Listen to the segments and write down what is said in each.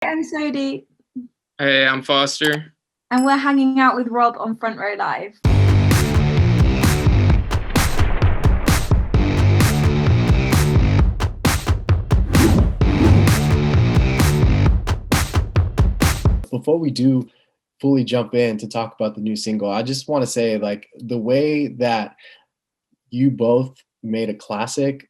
I'm Sody. Hey, I'm Foster. And we're hanging out with Rob on Front Row Live. Before we do fully jump in to talk about the new single, I just want to say, like, the way that you both made a classic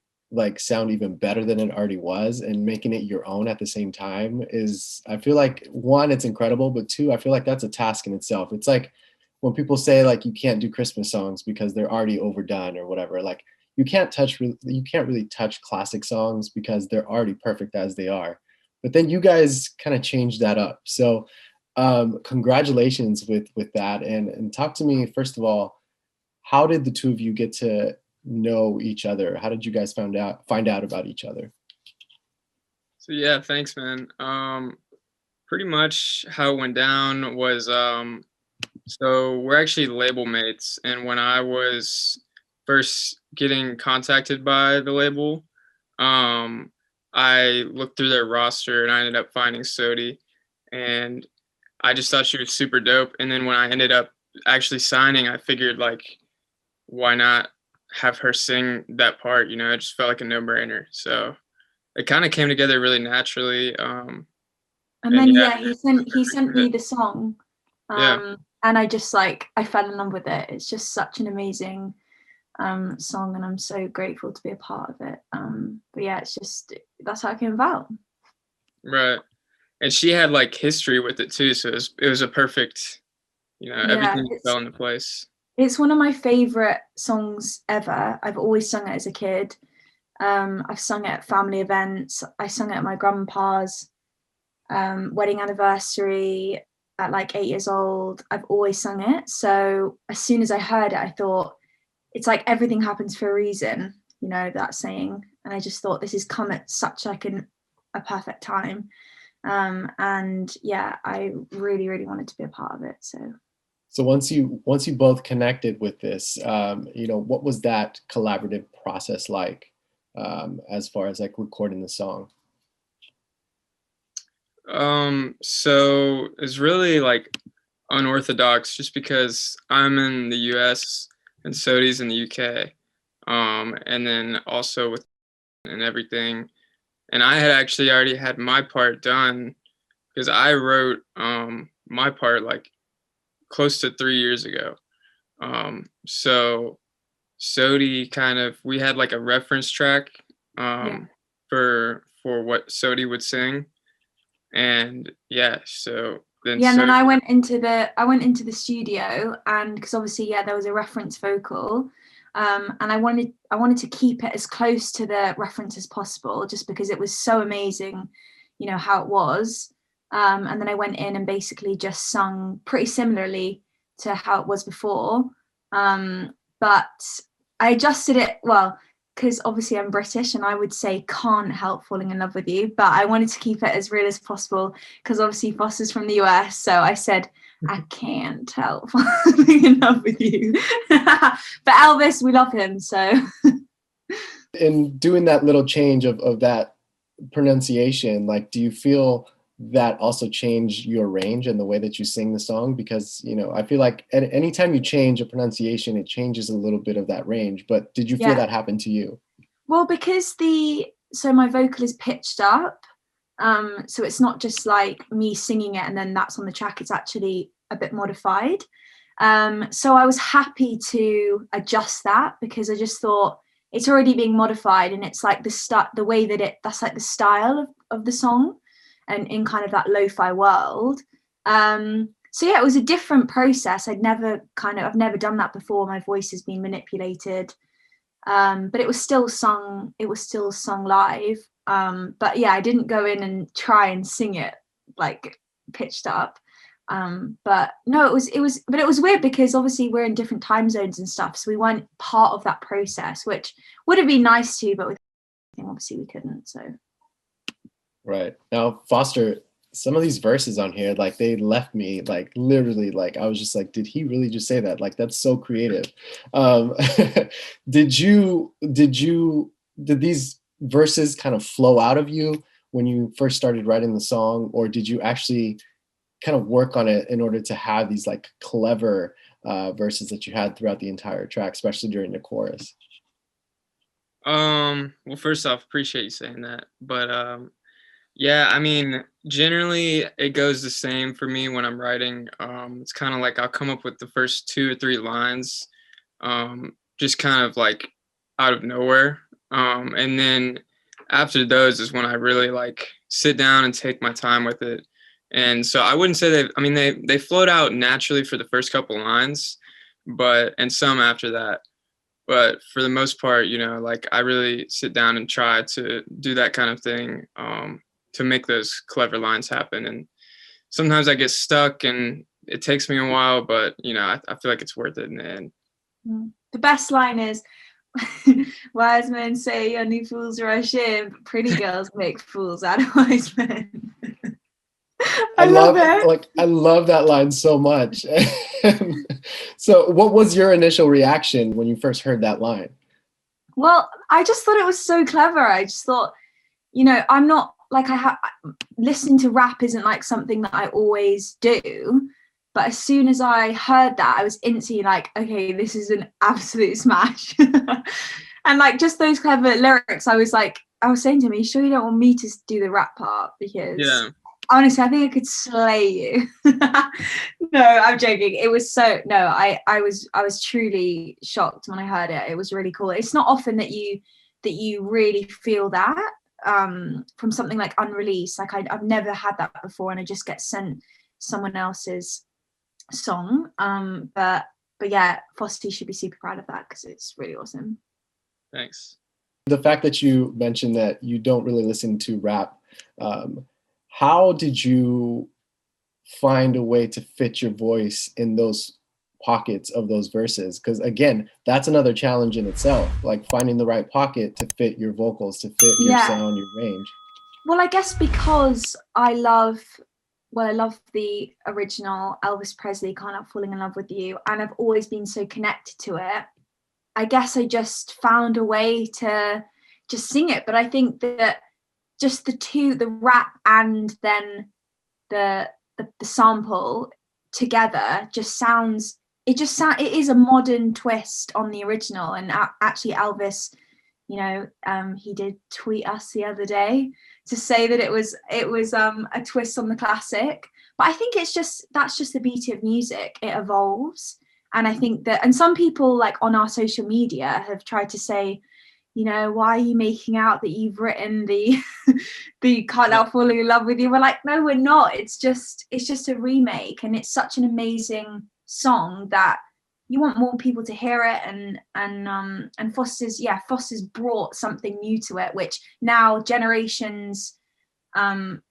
sound even better than it already was, and making it your own at the same time is, I feel like, one, it's incredible, but two, I feel like that's a task in itself. It's like when people say like you can't do Christmas songs because they're already overdone or whatever. Like you can't really touch classic songs because they're already perfect as they are. But then you guys kind of changed that up. So congratulations with that, and talk to me first of all, how did the two of you get to know each other? How did you guys find out about each other? So yeah, thanks, man. Pretty much how it went down was so we're actually label mates, and when I was first getting contacted by the label, I looked through their roster and I ended up finding Sody, and I just thought she was super dope. And then when I ended up actually signing, I figured like, why not have her sing that part? You know, it just felt like a no-brainer. So it kind of came together really naturally. And then yeah, he sent me the song. Yeah. And I just I fell in love with it. It's just such an amazing song, and I'm so grateful to be a part of it. But yeah, it's just, that's how it came about. Right. And she had like history with it too, so it was a perfect, you know, everything fell into place. It's one of my favorite songs ever. I've always sung it as a kid. I've sung it at family events. I sung it at my grandpa's wedding anniversary at like 8 years old. I've always sung it. So as soon as I heard it, I thought, it's like everything happens for a reason, you know, that saying. And I just thought, this has come at such like a perfect time. And yeah, I really, really wanted to be a part of it. So once you both connected with this, you know, what was that collaborative process like, as far as like recording the song? So it's really like unorthodox, just because I'm in the US and Sody's in the UK. And then also with and everything. And I had actually already had my part done because I wrote my part like close to 3 years ago. So Sody we had like a reference track for what Sody would sing. And yeah, so then and then I went into the studio, and because obviously there was a reference vocal, and I wanted to keep it as close to the reference as possible, just because it was so amazing, you know, how it was. And then I went in and basically just sung pretty similarly to how it was before, but I adjusted it, well, because obviously I'm British and I would say can't help falling in love with you, but I wanted to keep it as real as possible because obviously Foster's from the US, so I said I can't help falling in love with you. But Elvis, we love him, so. In doing that little change of that pronunciation, like, do you feel that also changed your range and the way that you sing the song? Because, you know, I feel like anytime you change a pronunciation, it changes a little bit of that range. But did you feel that happen to you? Well, because so my vocal is pitched up, so it's not just like me singing it and then that's on the track, it's actually a bit modified. So I was happy to adjust that because I just thought it's already being modified, and it's like the way that that's like the style of the song, and in kind of that lo-fi world. So yeah, it was a different process. I've never done that before. My voice has been manipulated, but it was still sung live. But yeah, I didn't go in and try and sing it like pitched up. But no, it was weird because obviously we're in different time zones and stuff, so we weren't part of that process, which would have been nice to, but obviously we couldn't. So right. Now, Foster, some of these verses on here, like, they left me like literally, like, I was just like, did he really just say that? Like, that's so creative. Did these verses kind of flow out of you, when you first started writing the song, or did you actually kind of work on it in order to have these like clever verses that you had throughout the entire track, especially during the chorus? Well, first off, appreciate you saying that. But yeah, I mean, generally it goes the same for me when I'm writing. It's kind of like I'll come up with the first 2 or 3 lines, just kind of like out of nowhere. And then after those is when I really like sit down and take my time with it. And so I wouldn't say I mean, they float out naturally for the first couple lines, and some after that. But for the most part, like I really sit down and try to do that kind of thing, to make those clever lines happen. And sometimes I get stuck and it takes me a while, but I feel like it's worth it in the end. The best line is, wise men say only fools rush in, but pretty girls make fools out of wise men. I love it. I love that line so much. So what was your initial reaction when you first heard that line? Well, I just thought it was so clever. I just thought, I'm not like listening to rap isn't like something that I always do. But as soon as I heard that, I was instantly like, okay, this is an absolute smash. And like just those clever lyrics, I was saying to him, are you sure you don't want me to do the rap part? Because honestly, I think I could slay you. No, I'm joking. It was I was truly shocked when I heard it. It was really cool. It's not often that you really feel that from something like unreleased. Like I've never had that before, and I just get sent someone else's song. But yeah, Foster should be super proud of that because it's really awesome. Thanks. The fact that you mentioned that you don't really listen to rap, how did you find a way to fit your voice in those pockets of those verses? Because again, that's another challenge in itself, like finding the right pocket to fit your vocals, to fit your sound, your range. Well, I guess because I love the original Elvis Presley, Can't Help Falling in Love with You, and I've always been so connected to it. I guess I just found a way to just sing it. But I think that just the rap and then the sample together it is a modern twist on the original. And actually Elvis, he did tweet us the other day to say that it was a twist on the classic. But I think that's just the beauty of music. It evolves. And I think that, and some people like on our social media have tried to say, why are you making out that you've written the Can't Help Falling in Love with You? We're like, no, we're not. It's just a remake, and it's such an amazing song that you want more people to hear it. And Foster's brought something new to it, which now generations can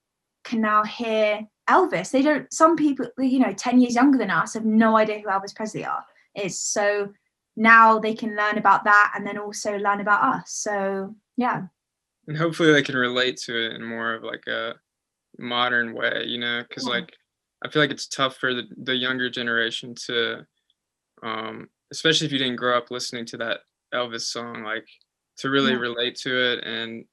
now hear Elvis. Some people, 10 years younger than us have no idea who Elvis Presley is. So now they can learn about that and then also learn about us. So yeah. And hopefully they can relate to it in more of like a modern way, because like I feel like it's tough for the younger generation to, especially if you didn't grow up listening to that Elvis song, like to really relate to it and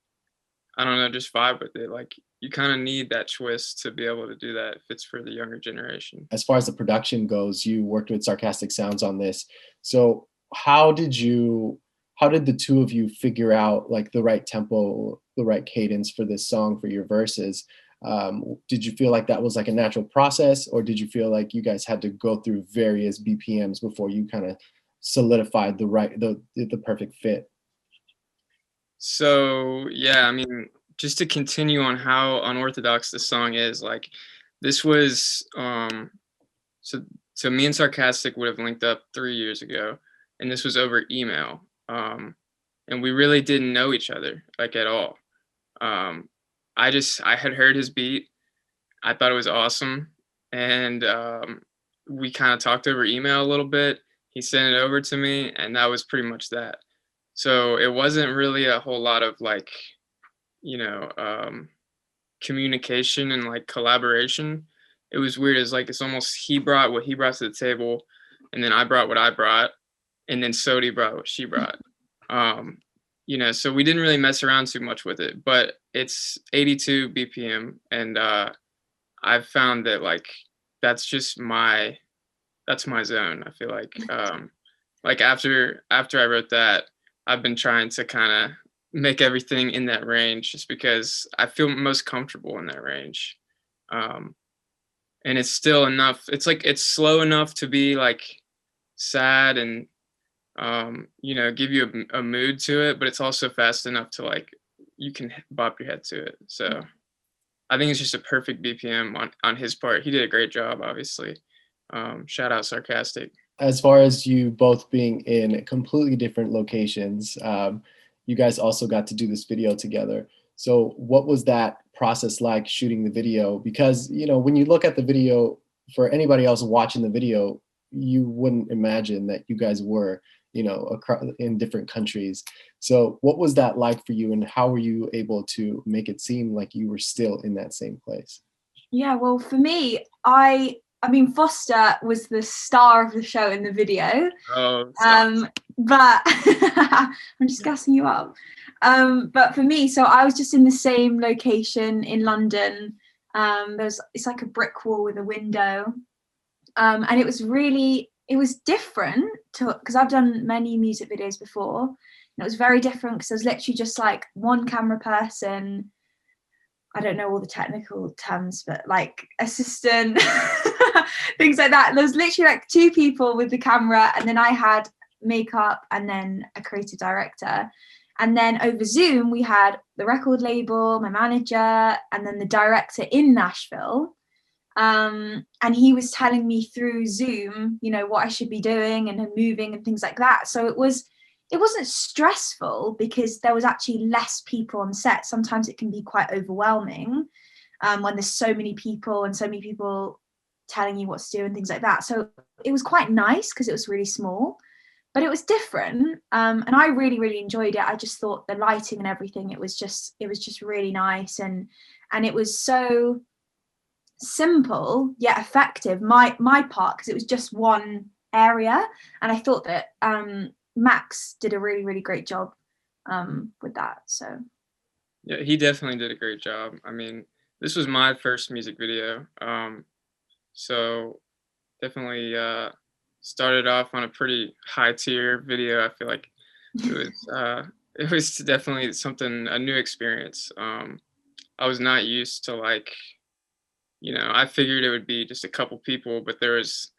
I don't know, just vibe with it. Like you kind of need that twist to be able to do that if it's for the younger generation. As far as the production goes, you worked with Sarcastic Sounds on this. So how did the two of you figure out like the right tempo, the right cadence for this song, for your verses? Did you feel like that was like a natural process, or did you feel like you guys had to go through various BPMs before you kind of solidified the perfect fit? So yeah, I mean, just to continue on how unorthodox the song is, like this was so me and Sarcastic would have linked up 3 years ago, and this was over email, and we really didn't know each other like at all. I had heard his beat, I thought it was awesome, and we kind of talked over email a little bit. He sent it over to me, and that was pretty much that. So it wasn't really a whole lot of like, communication and like collaboration. It was weird. It's almost he brought what he brought to the table, and then I brought what I brought, and then Sody brought what she brought. So we didn't really mess around too much with it, but it's 82 BPM, and I've found that like that's just that's my zone. I feel like after I wrote that, I've been trying to kind of make everything in that range, just because I feel most comfortable in that range. Um, and it's still enough. It's like it's slow enough to be like sad and give you a mood to it, but it's also fast enough to like you can bop your head to it. So I think it's just a perfect BPM on his part. He did a great job, obviously. Shout out Sarcastic. As far as you both being in completely different locations, you guys also got to do this video together. So what was that process like, shooting the video? Because, when you look at the video, for anybody else watching the video, you wouldn't imagine that you guys were, in different countries. So what was that like for you, and how were you able to make it seem like you were still in that same place? Yeah, well, for me, I mean, Foster was the star of the show in the video. Oh, but I'm just gassing you up. But for me, so I was just in the same location in London. It's like a brick wall with a window. And it was different because I've done many music videos before. And it was very different because there was literally just like one camera person. I don't know all the technical terms, but like assistant, things like that. There was literally like two people with the camera, and then I had makeup and then a creative director. And then over Zoom, we had the record label, my manager, and then the director in Nashville. And he was telling me through Zoom, what I should be doing and moving and things like that. So it wasn't stressful because there was actually less people on set. Sometimes it can be quite overwhelming when there's so many people and so many people telling you what to do and things like that. So it was quite nice because it was really small, but it was different. And I really, really enjoyed it. I just thought the lighting and everything, it was just really nice. And it was so simple yet effective, my part, because it was just one area. And I thought that Max did a really, really great job with that. So yeah, he definitely did a great job. I mean, this was my first music video, so definitely started off on a pretty high tier video. I feel like it was definitely a new experience. I was not used to like, I figured it would be just a couple people, but there was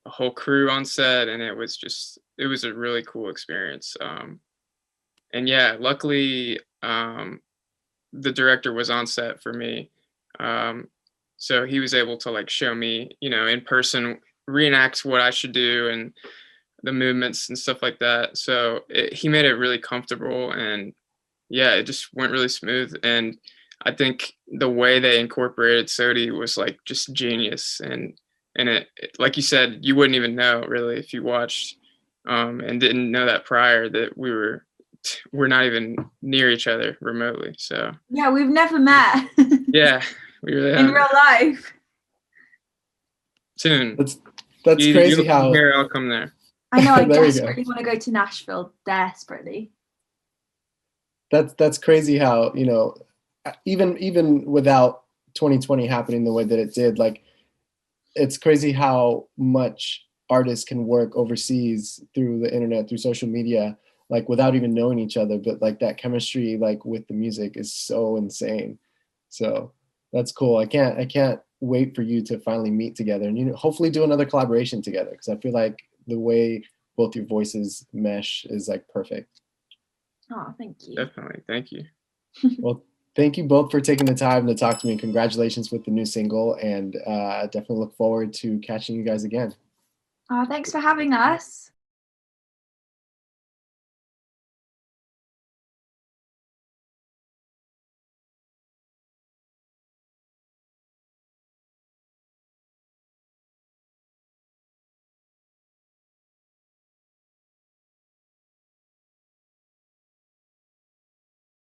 a whole crew on set, and it was a really cool experience. And yeah, luckily the director was on set for me, so he was able to like show me, in person, reenact what I should do and the movements and stuff like that. So he made it really comfortable, and yeah, it just went really smooth. And I think the way they incorporated Sody was like just genius. And it, like you said, you wouldn't even know really if you watched and didn't know that prior, that we're not even near each other remotely. So yeah, we've never met. Yeah, we really in real life. Soon. That's crazy how here, I'll come there. I know. I desperately want to go to Nashville. Desperately. That's crazy how, even without 2020 happening the way that it did, like, it's crazy how much artists can work overseas through the internet, through social media, like without even knowing each other. But like that chemistry, like with the music, is so insane. So that's cool. I can't wait for you to finally meet together and hopefully do another collaboration together, because I feel like the way both your voices mesh is like perfect. Oh, thank you. Definitely. Thank you. Well, thank you both for taking the time to talk to me. Congratulations with the new single, and definitely look forward to catching you guys again. Oh, thanks for having us.